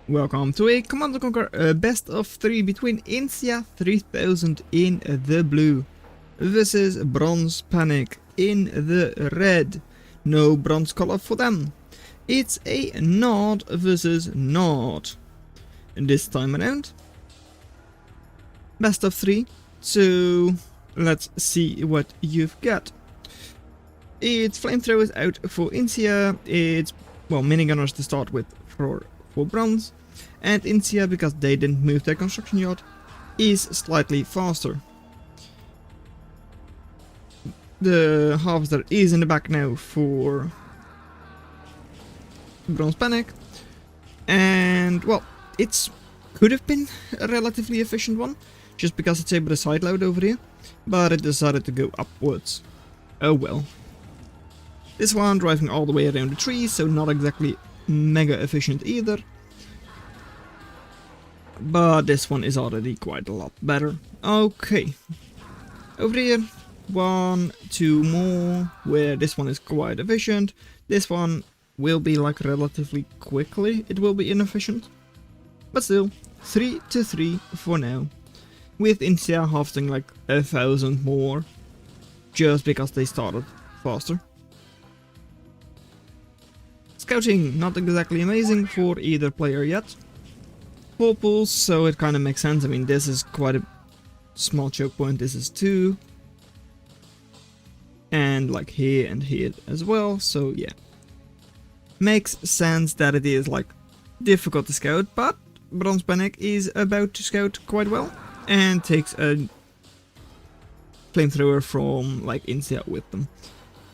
Welcome to a Command & Conquer best of 3 between Incia 3000 in the blue versus BronzePanic in the red. No bronze color for them. It's a Nod versus Nod. This time around, best of 3. So let's see what you've got. It's flamethrowers out for Incia. It's, well, minigunners to start with for bronze, and Incia, because they didn't move their construction yard, is slightly faster. The harvester is in the back now for BronzePanic, and well, it's could have been a relatively efficient one, just because it's able to sideload over here, but it decided to go upwards. Oh well. This one driving all the way around the trees, so not exactly mega efficient either. But this one is already quite a lot better. Okay. Over here, 1, 2 more, where this one is quite efficient. This one will be like relatively quickly, it will be inefficient. But still, 3 to 3 for now. With Incia harvesting like 1,000 more, just because they started faster. Scouting, not exactly amazing for either player yet. 4 pools, so it kind of makes sense. I mean, this is quite a small choke point, this is 2. And like here and here as well, so yeah. Makes sense that it is like difficult to scout, but BronzePanic is about to scout quite well. And takes a flamethrower from like Incia with them.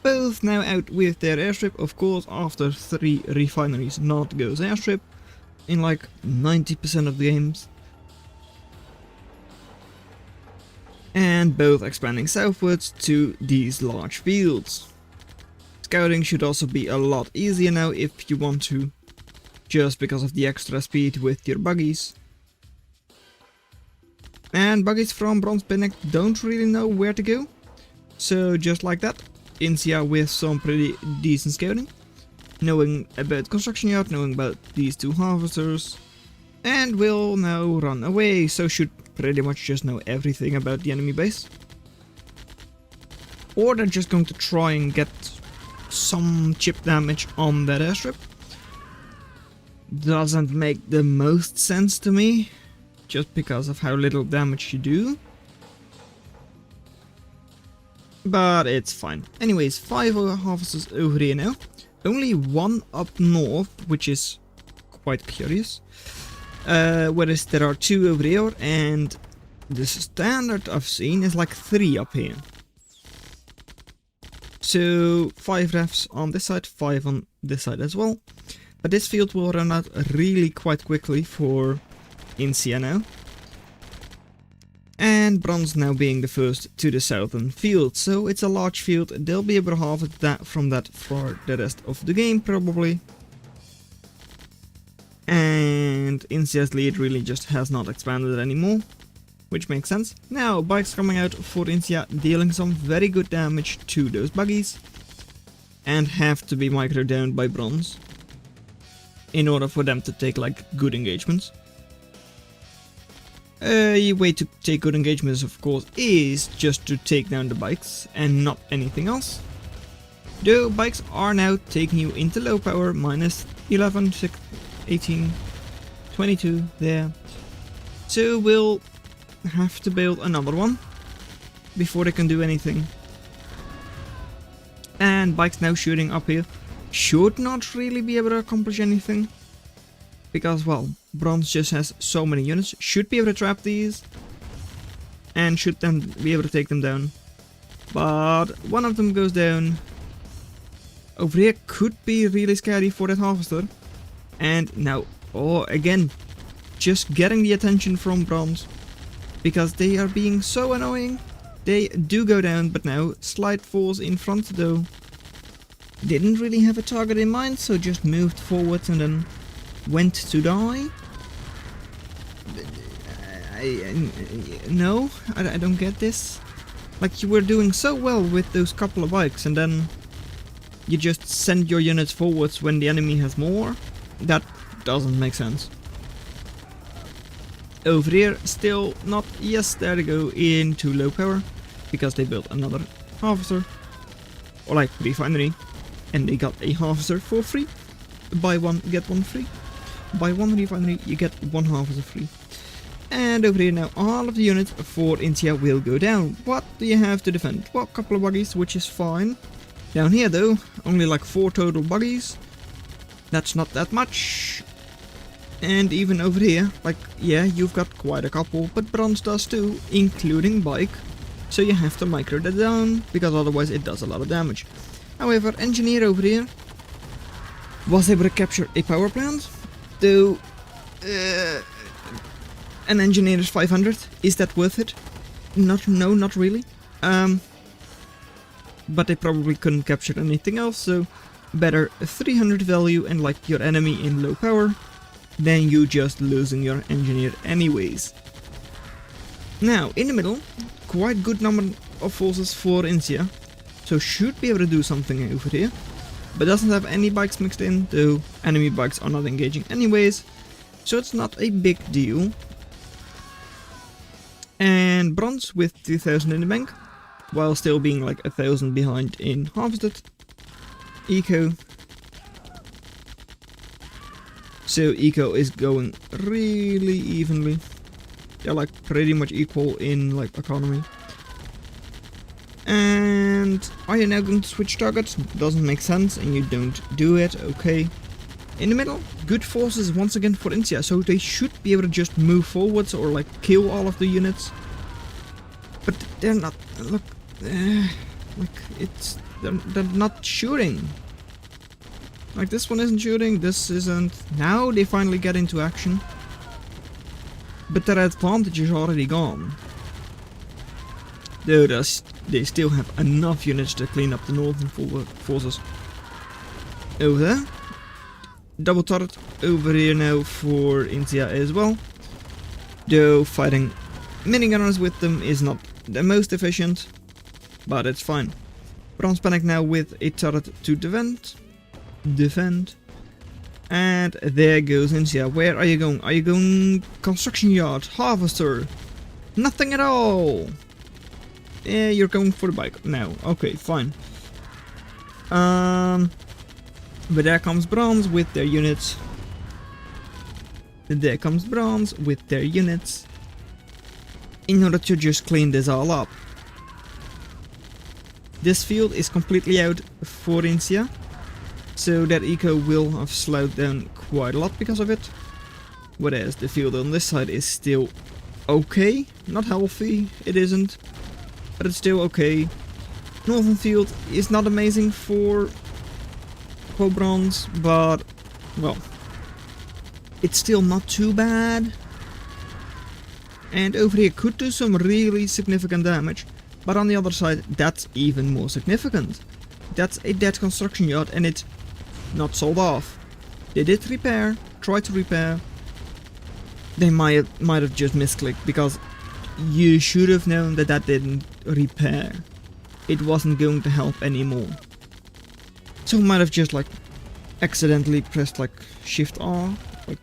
Both now out with their airstrip, of course, after 3 refineries. Nod goes airstrip in like 90% of the games. And both expanding southwards to these large fields. Scouting should also be a lot easier now if you want to, just because of the extra speed with your buggies. And buggies from BronzePanic don't really know where to go, so just like that. Incia with some pretty decent scouting, knowing about construction yard, knowing about these 2 harvesters, and will now run away, so should pretty much just know everything about the enemy base. Or they're just going to try and get some chip damage on that airstrip. Doesn't make the most sense to me, just because of how little damage you do. But it's fine. Anyways, 5 harvesters over here now. Only 1 up north, which is quite curious. Whereas there are 2 over here, and the standard I've seen is like 3 up here. So 5 refs on this side, 5 on this side as well. But this field will run out really quite quickly for Incia now. And Bronze now being the first to the southern field, so it's a large field. They'll be able to harvest that from that for the rest of the game probably. And Incia's lead really just has not expanded anymore, which makes sense. Now bikes coming out for Incia, dealing some very good damage to those buggies, and have to be micro downed by Bronze in order for them to take like good engagements. A way to take good engagements, of course, is just to take down the bikes and not anything else. Though bikes are now taking you into low power, minus 11, 6, 18, 22 there. So we'll have to build another one before they can do anything. And bikes now shooting up here should not really be able to accomplish anything. Because, well, Bronze just has so many units, should be able to trap these, and should then be able to take them down. But one of them goes down. Over here could be really scary for that harvester. And now, oh, again, just getting the attention from Bronze, because they are being so annoying. They do go down, but now Slide falls in front though. Didn't really have a target in mind, so just moved forwards and then went to die. No, I don't get this. Like, you were doing so well with those couple of bikes, and then you just send your units forwards when the enemy has more. That doesn't make sense. Over here, still not, yes, there they go, into low power, because they built another harvester, or like refinery, and they got a harvester for free. Buy one, get one free. Buy one refinery, you get one harvester free. And over here now, all of the units for Incia will go down. What do you have to defend? Well, a couple of buggies, which is fine. Down here though, only like 4 total buggies. That's not that much. And even over here, like, yeah, you've got quite a couple, but bronze does too, including bike. So you have to micro that down, because otherwise it does a lot of damage. However, engineer over here was able to capture a power plant, though an engineer is 500. Is that worth it? No, not really. But they probably couldn't capture anything else, so better 300 value and like your enemy in low power than you just losing your engineer anyways. Now, in the middle, quite good number of forces for Incia, so should be able to do something over here, but doesn't have any bikes mixed in, though enemy bikes are not engaging anyways, so it's not a big deal. And bronze with 2000 in the bank, while still being like 1000 behind in harvested. Eco. So eco is going really evenly. They're like pretty much equal in like economy. And are you now going to switch targets? Doesn't make sense and you don't do it, okay. In the middle, good forces once again for Incia, so they should be able to just move forwards or like kill all of the units. But they're not, look, like it's, they're not shooting. Like this one isn't shooting, this isn't. Now they finally get into action. But their advantage is already gone. Though they still have enough units to clean up the northern forces. Over there. Double turret over here now for Incia as well. Though fighting minigunners with them is not the most efficient. But it's fine. BronzePanic now with a turret to defend. And there goes Incia. Where are you going? Are you going construction yard? Harvester? Nothing at all. Yeah, you're going for the bike now. Okay, fine. But there comes bronze with their units. There comes bronze with their units. In order to just clean this all up. This field is completely out for Incia. So that eco will have slowed down quite a lot because of it. Whereas the field on this side is still okay. Not healthy, it isn't. But it's still okay. Northern field is not amazing for bronze, but well, it's still not too bad. And over here could do some really significant damage. But on the other side, that's even more significant. That's a dead construction yard and it's not sold off. They did repair, tried to repair. They might have just misclicked because you should have known that that didn't repair. It wasn't going to help anymore. So might have just like accidentally pressed like Shift R. Like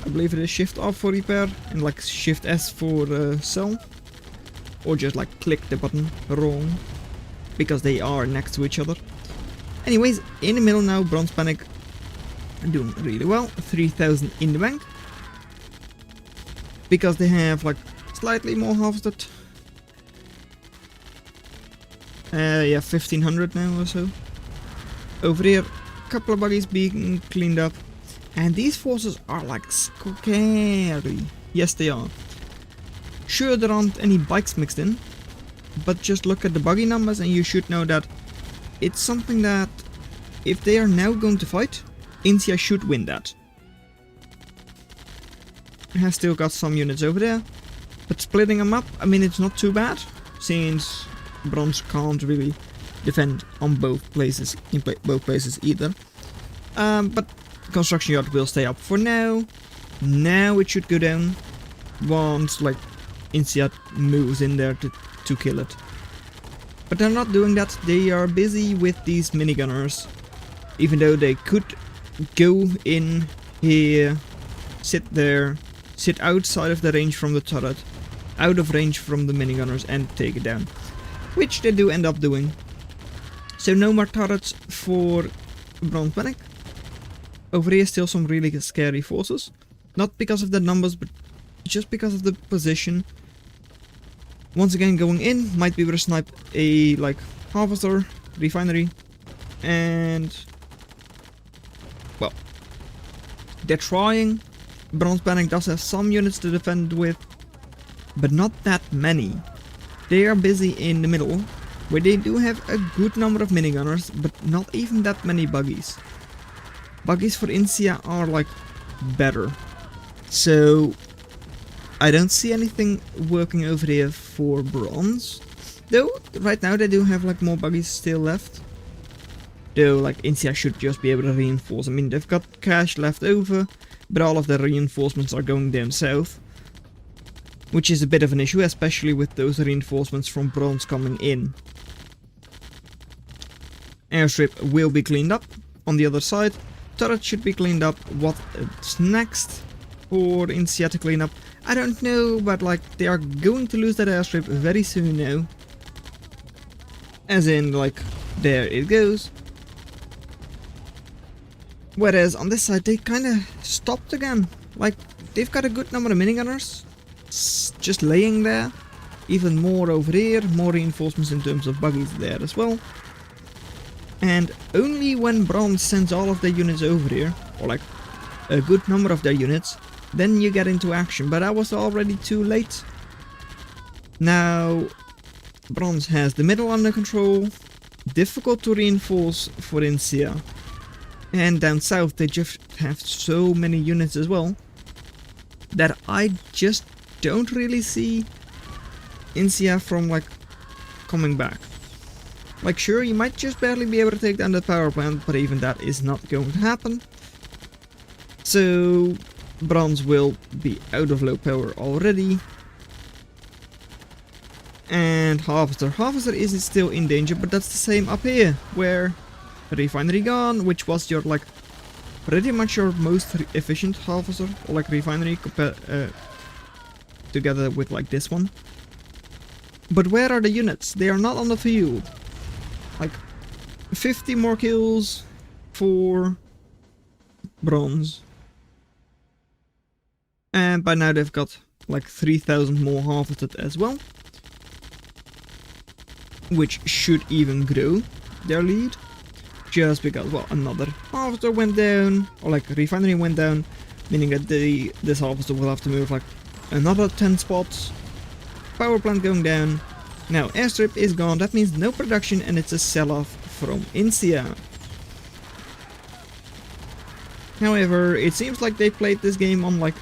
I believe it is Shift R for repair and like Shift S for sell. Or just like click the button wrong. Because they are next to each other. Anyways, in the middle now, BronzePanic doing really well. 3000 in the bank. Because they have like slightly more harvested. Yeah, 1500 now or so. Over here, a couple of buggies being cleaned up. And these forces are like scary. Yes, they are. Sure, there aren't any bikes mixed in. But just look at the buggy numbers and you should know that it's something that if they are now going to fight, Incia should win that. It has still got some units over there. But splitting them up, I mean, it's not too bad. Since bronze can't really defend on both places, both places either. But construction yard will stay up for now. Now it should go down once like Incia moves in there to kill it. But they're not doing that, they are busy with these minigunners. Even though they could go in here, sit there, sit outside of the range from the turret, out of range from the minigunners, and take it down. Which they do end up doing. So no more turrets for BronzePanic. Over here still some really scary forces. Not because of the numbers, but just because of the position. Once again, going in, might be able to snipe a, like, harvester, refinery, and... well, they're trying. BronzePanic does have some units to defend with, but not that many. They are busy in the middle, where they do have a good number of minigunners, but not even that many buggies. Buggies for Incia are, like, better. So, I don't see anything working over here for bronze. Though, right now they do have, like, more buggies still left. Though, like, Incia should just be able to reinforce. I mean, they've got cash left over, but all of the reinforcements are going down south. Which is a bit of an issue, especially with those reinforcements from bronze coming in. Airstrip will be cleaned up on the other side. Turret should be cleaned up. What's next for Incia to clean up? I don't know, but like they are going to lose that airstrip very soon now. As in, like, there it goes. Whereas on this side they kinda stopped again. Like, they've got a good number of minigunners just laying there. Even more over here, more reinforcements in terms of buggies there as well. And only when bronze sends all of their units over here, or like a good number of their units, then you get into action. But that was already too late. Now, bronze has the middle under control. Difficult to reinforce for Incia. And down south they just have so many units as well, that I just don't really see Incia from like coming back. Like, sure, you might just barely be able to take down the power plant, but even that is not going to happen. So bronze will be out of low power already. And Harvester is still in danger, but that's the same up here, where refinery gone, which was your like pretty much your most efficient harvester, or like refinery together with like this one. But where are the units? They are not on the field. Like 50 more kills for bronze. And by now they've got like 3,000 more harvested as well. Which should even grow their lead. Just because, well, another harvester went down, or like refinery went down, meaning that this harvester will have to move like another 10 spots. Power plant going down. Now airstrip is gone, that means no production, and it's a sell-off from Incia. However, it seems like they played this game on like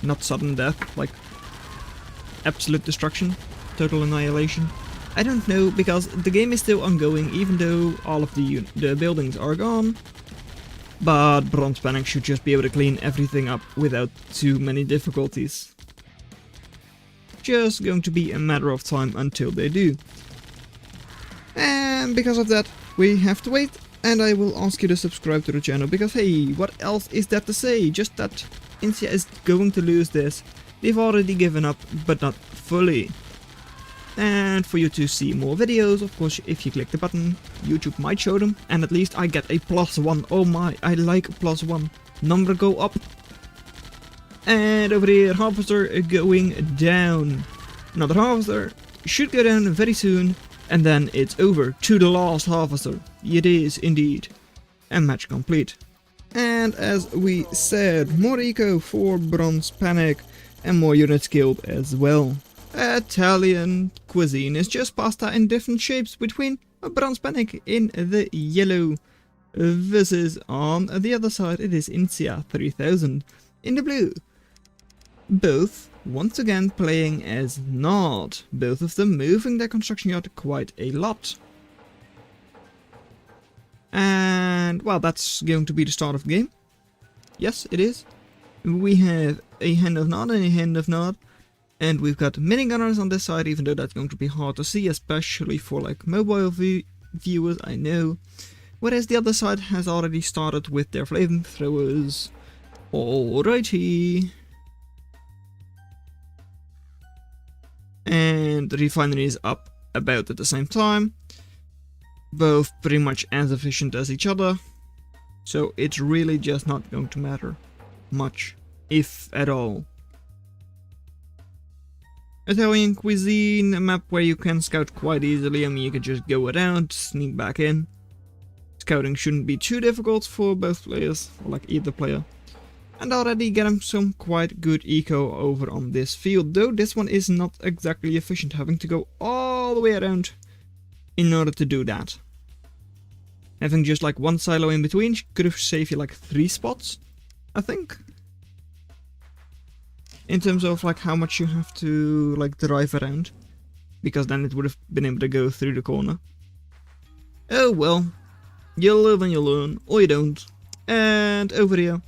not sudden death, like absolute destruction, total annihilation. I don't know, because the game is still ongoing, even though all of the buildings are gone. But BronzePanic should just be able to clean everything up without too many difficulties. Just going to be a matter of time until they do. And because of that, we have to wait, and I will ask you to subscribe to the channel, because hey, what else is there to say? Just that Incia is going to lose this. They've already given up, but not fully. And for you to see more videos, of course, if you click the button, YouTube might show them, and at least I get a +1. Oh my, I like +1. Number go up. And over here, harvester going down. Another harvester should go down very soon, and then it's over to the last harvester. It is indeed. And match complete. And as we said, more eco for BronzePanic, and more units killed as well. Italian cuisine is just pasta in different shapes between BronzePanic in the yellow versus on the other side it is Incia 3000 in the blue. Both once again playing as Nord, both of them moving their construction yard quite a lot. And well, that's going to be the start of the game. Yes, it is. We have a hand of Nord and a hand of Nord. And we've got minigunners on this side, even though that's going to be hard to see, especially for like mobile viewers, I know. Whereas the other side has already started with their flamethrowers Alrighty. And the refinery is up about at the same time. Both pretty much as efficient as each other. So it's really just not going to matter much, if at all. Italian cuisine, a map where you can scout quite easily. I mean, you can just go around, sneak back in. Scouting shouldn't be too difficult for both players, or like either player. And already getting some quite good eco over on this field, though this one is not exactly efficient, having to go all the way around in order to do that. Having just like one silo in between could have saved you like 3 spots, I think. In terms of like how much you have to like drive around, because then it would have been able to go through the corner. Oh well, you live and you learn, or you don't. And over here,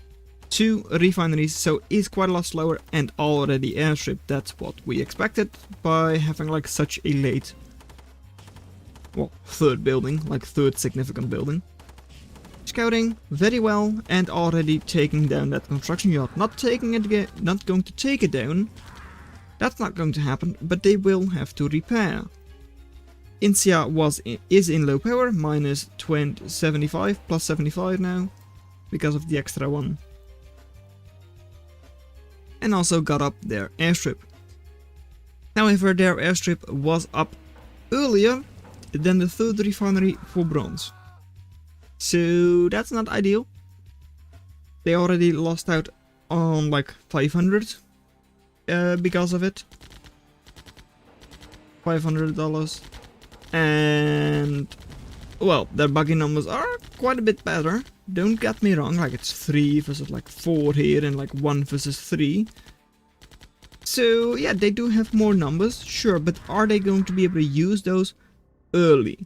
2 refineries, so is quite a lot slower and already airstrip. That's what we expected by having like such a late, well, 3rd building, like 3rd significant building. Scouting very well and already taking down that construction yard. Not taking it, not going to take it down. That's not going to happen, but they will have to repair. Incia is in low power, minus 75, plus 75 now, because of the extra one. And also got up their airstrip. However, their airstrip was up earlier than the 3rd refinery for bronze. So that's not ideal. They already lost out on like 500 because of it. $500. And well, their buggy numbers are quite a bit better. Don't get me wrong, like it's 3 versus like 4 here and like 1 versus 3. So yeah, they do have more numbers, sure, but are they going to be able to use those early?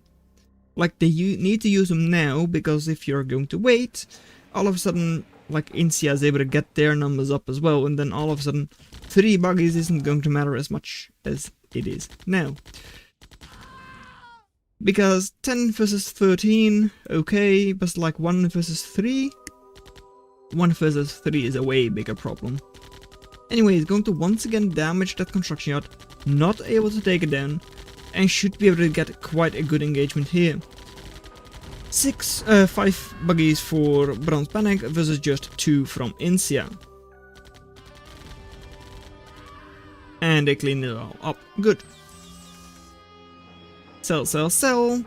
Like they need to use them now, because if you're going to wait, all of a sudden like Incia is able to get their numbers up as well, and then all of a sudden 3 buggies isn't going to matter as much as it is now. Because 10 versus 13, okay, but like 1 versus 3? 1 versus 3 is a way bigger problem. Anyway, it's going to once again damage that construction yard, not able to take it down, and should be able to get quite a good engagement here. 5 buggies for BronzePanic versus just 2 from Incia. And they clean it all up. Good. Sell, sell, sell.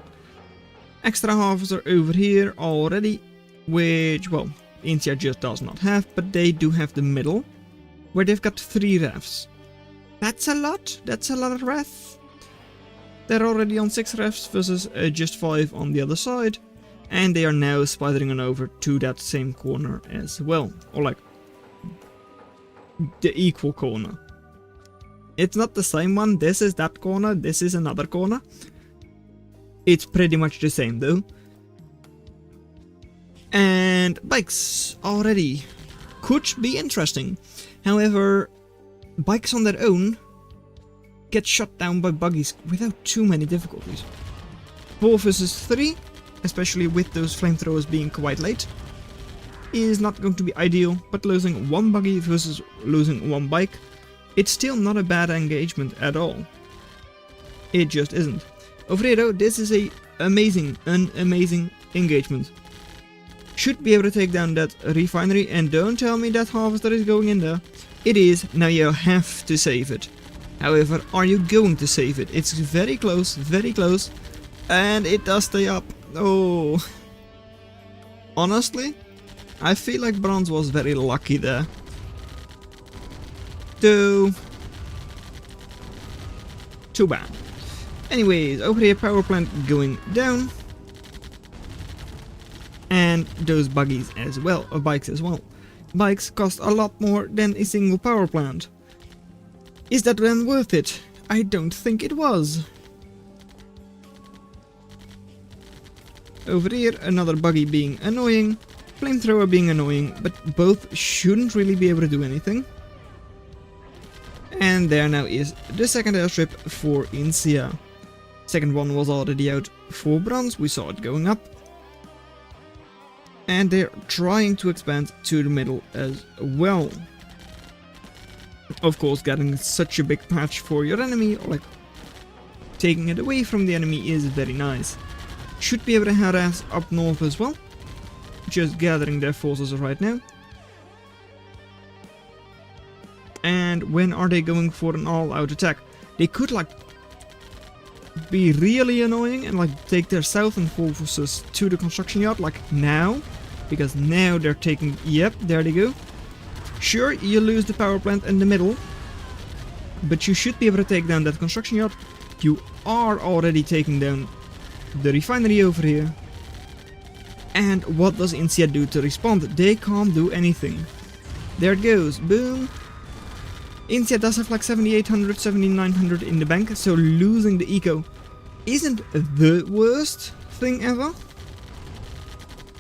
Extra harvester over here already, which, well, Incia just does not have, but they do have the middle, where they've got 3 refs. That's a lot. That's a lot of refs. They're already on 6 refs versus just 5 on the other side. And they are now spidering on over to that same corner as well. Or like, the equal corner. It's not the same one, this is that corner, this is another corner. It's pretty much the same though. And bikes already could be interesting. However, bikes on their own get shot down by buggies without too many difficulties. 4 versus 3, especially with those flamethrowers being quite late, is not going to be ideal, but losing 1 buggy versus losing 1 bike, it's still not a bad engagement at all. It just isn't. Over here though, this is an amazing engagement. Should be able to take down that refinery, and don't tell me that harvester is going in there. It is, now you have to save it. However, are you going to save it? It's very close, and it does stay up. Oh. Honestly, I feel like bronze was very lucky there. Too bad. Anyways, over here, power plant going down. And those buggies as well, or bikes as well. Bikes cost a lot more than a single power plant. Is that then worth it? I don't think it was. Over here, another buggy being annoying, flamethrower being annoying, but both shouldn't really be able to do anything. And there now is the second airstrip for Incia. Second one was already out for bronze, we saw it going up. And they're trying to expand to the middle as well. Of course, getting such a big patch for your enemy, or like taking it away from the enemy, is very nice. Should be able to harass up north as well. Just gathering their forces right now. And when are they going for an all-out attack? They could like be really annoying and like take their southern forces to the construction yard like now. Because now they're taking... Yep, there they go. Sure, you lose the power plant in the middle. But you should be able to take down that construction yard. You are already taking down the refinery over here. And what does Incia do to respond? They can't do anything. There it goes. Boom. Incia does have like 7,800, 7,900 in the bank. So losing the eco isn't the worst thing ever.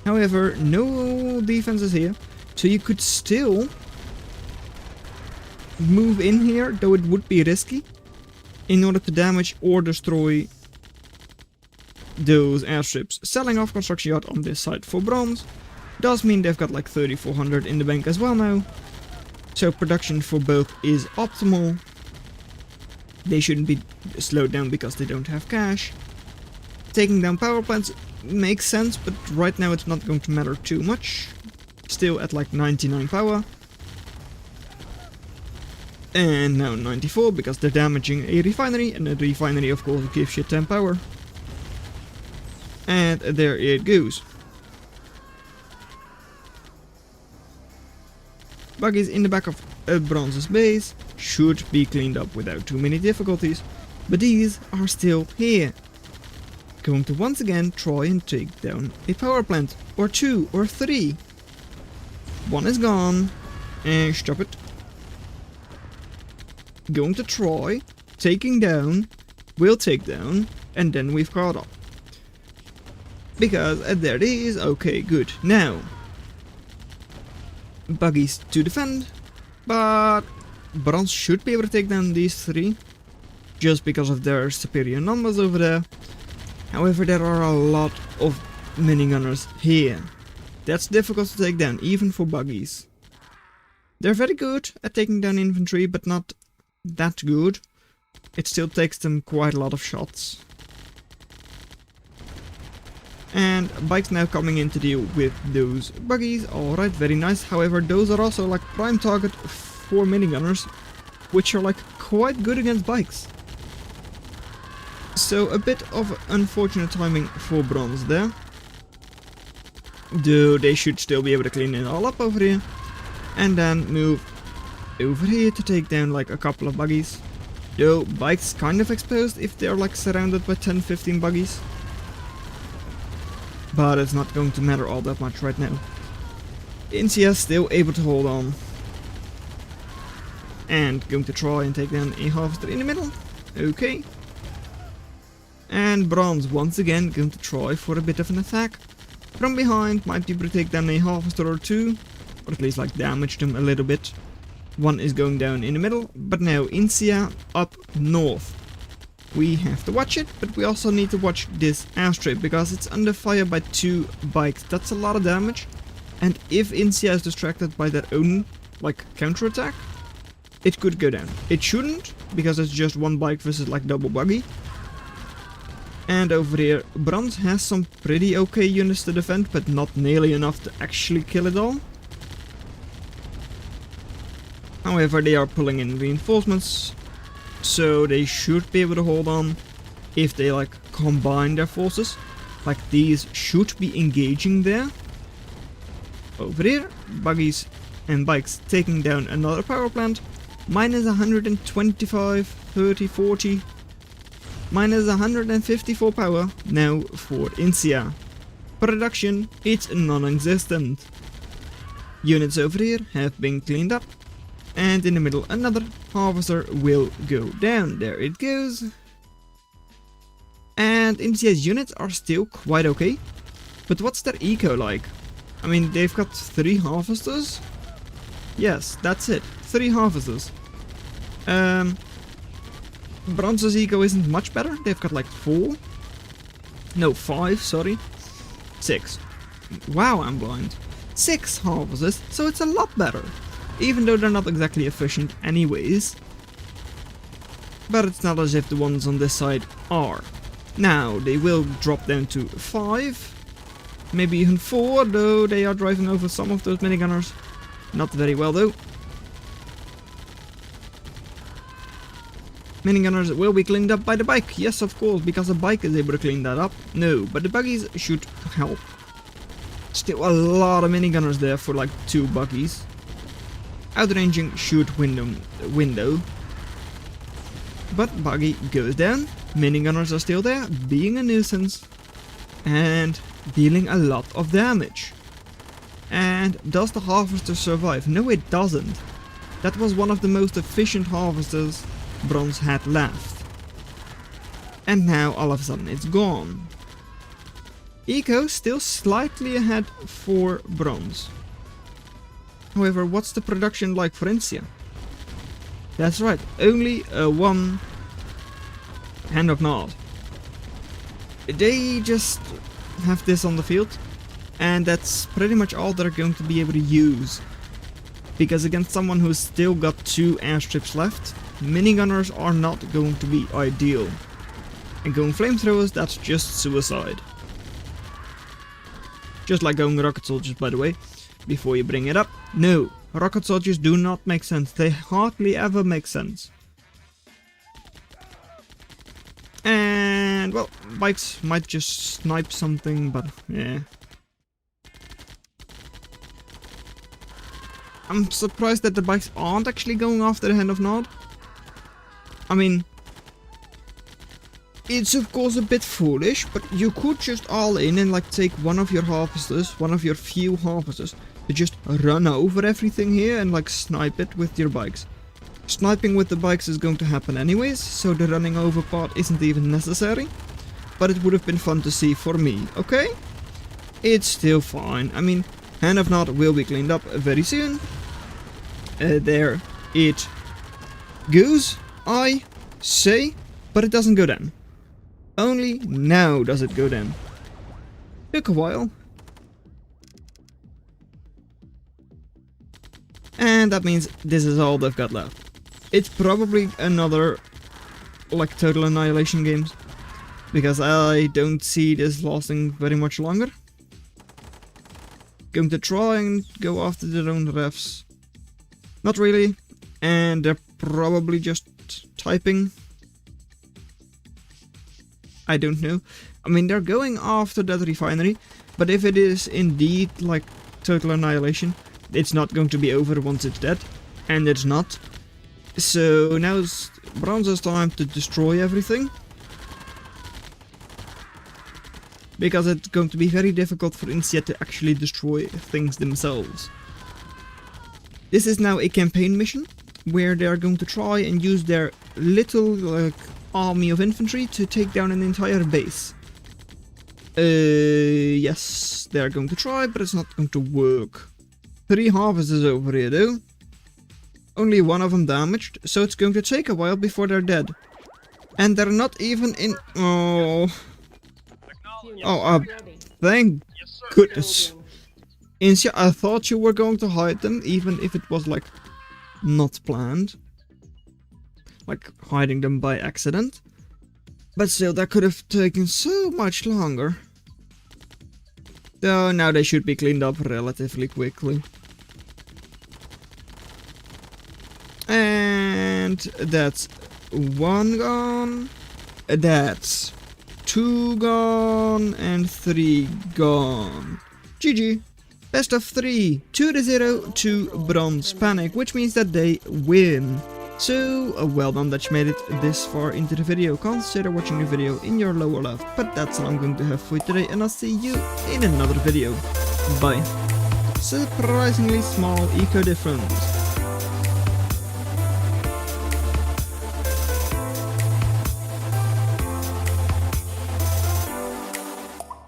However, no defenses here. So you could still move in here, though it would be risky, in order to damage or destroy those airstrips. Selling off construction yard on this side for bronze does mean they've got like 3,400 in the bank as well now. So production for both is optimal. They shouldn't be slowed down because they don't have cash. Taking down power plants makes sense, but right now it's not going to matter too much. Still at like 99 power. And now 94 because they're damaging a refinery, and a refinery of course gives you 10 power. And there it goes. Buggies in the back of Bronze's base should be cleaned up without too many difficulties, but these are still here. Going to once again try and take down a power plant, or 2, or 3. One is gone, and stop it. Going to try, taking down, will take down, and then we've caught up. Because there it is, okay, good. Now, buggies to defend, but Bronze should be able to take down these 3, just because of their superior numbers over there. However, there are a lot of minigunners here. That's difficult to take down, even for buggies. They're very good at taking down infantry, but not that good. It still takes them quite a lot of shots. And bikes now coming in to deal with those buggies. Alright, very nice. However, those are also like prime target for minigunners, which are like quite good against bikes. So a bit of unfortunate timing for Bronze there. Though they should still be able to clean it all up over here. And then move over here to take down like a couple of buggies. Though bikes kind of exposed if they're like surrounded by 10-15 buggies. But it's not going to matter all that much right now. Incia still able to hold on. And going to try and take down a harvester in the middle. Okay. And Bronze once again going to try for a bit of an attack. From behind, might be able to take down a harvester or 2. Or at least like damage them a little bit. One is going down in the middle. But now Incia up north. We have to watch it, but we also need to watch this airstrip because it's under fire by 2 bikes. That's a lot of damage. And if Incia is distracted by their own like counterattack, it could go down. It shouldn't, because it's just 1 bike versus like double buggy. And over here, Bronze has some pretty okay units to defend, but not nearly enough to actually kill it all. However, they are pulling in reinforcements, so they should be able to hold on if they like combine their forces. Like these should be engaging there. Over here, buggies and bikes taking down another power plant. Minus 125, 30, 40. Minus 154 power now for Incia. Production, it's non-existent. Units over here have been cleaned up. And in the middle, another harvester will go down. There it goes. And Incia's units are still quite okay. But what's their eco like? I mean, they've got 3 harvesters. Yes, that's it. 3 harvesters. Bronze's eco isn't much better. They've got like 4. No, 5, sorry. 6. Wow, I'm blind. 6 harvesters, so it's a lot better. Even though they're not exactly efficient anyways. But it's not as if the ones on this side are. Now, they will drop down to 5. Maybe even 4, though they are driving over some of those minigunners. Not very well though. Minigunners will be cleaned up by the bike. Yes, of course, because the bike is able to clean that up. No, but the buggies should help. Still a lot of minigunners there for like 2 buggies. Outranging shoot window. But buggy goes down. Minigunners are still there, being a nuisance. And dealing a lot of damage. And does the harvester survive? No, it doesn't. That was one of the most efficient harvesters Bronze had left. And now all of a sudden it's gone. Eco still slightly ahead for Bronze. However, what's the production like for Incia? That's right, only 1 hand of nod. They just have this on the field, and that's pretty much all they're going to be able to use. Because against someone who's still got 2 airstrips left, minigunners are not going to be ideal. And going flamethrowers, that's just suicide. Just like going rocket soldiers, by the way, before you bring it up. No, rocket soldiers do not make sense. They hardly ever make sense. And, well, bikes might just snipe something, but yeah. I'm surprised that the bikes aren't actually going after the hand of nod. I mean, it's of course a bit foolish, but you could just all in and like take one of your harvesters, one of your few harvesters, to just run over everything here and like snipe it with your bikes. Sniping with the bikes is going to happen anyways, so the running over part isn't even necessary. But it would have been fun to see for me, okay? It's still fine. I mean, hand of nod will be cleaned up very soon. There it goes, I say, but it doesn't go down. Only now does it go down. Took a while. And that means this is all they've got left. It's probably another, like, Total Annihilation games. Because I don't see this lasting very much longer. Going to try and go after their own refs. Not really. And they're probably just typing. I don't know. I mean, they're going after that refinery. But if it is indeed, like, Total Annihilation, it's not going to be over once it's dead. And it's not. So now it's Bronze's time to destroy everything. Because it's going to be very difficult for Incia to actually destroy things themselves. This is now a campaign mission, where they are going to try and use their little army of infantry to take down an entire base. Yes, they are going to try, but it's not going to work. 3 harvesters over here though. Only 1 of them damaged, so it's going to take a while before they're dead. And they're not even in... thank goodness. Incia, I thought you were going to hide them, even if it was, like, not planned. Like, hiding them by accident. But still, that could have taken so much longer. Though now they should be cleaned up relatively quickly. And that's 1 gone. That's 2 gone. And 3 gone. GG. Best of 3. 2-0 to BronzePanic, which means that they win. So, well done that you made it this far into the video. Consider watching the video in your lower left. But that's all I'm going to have for you today, and I'll see you in another video. Bye. Surprisingly small eco difference.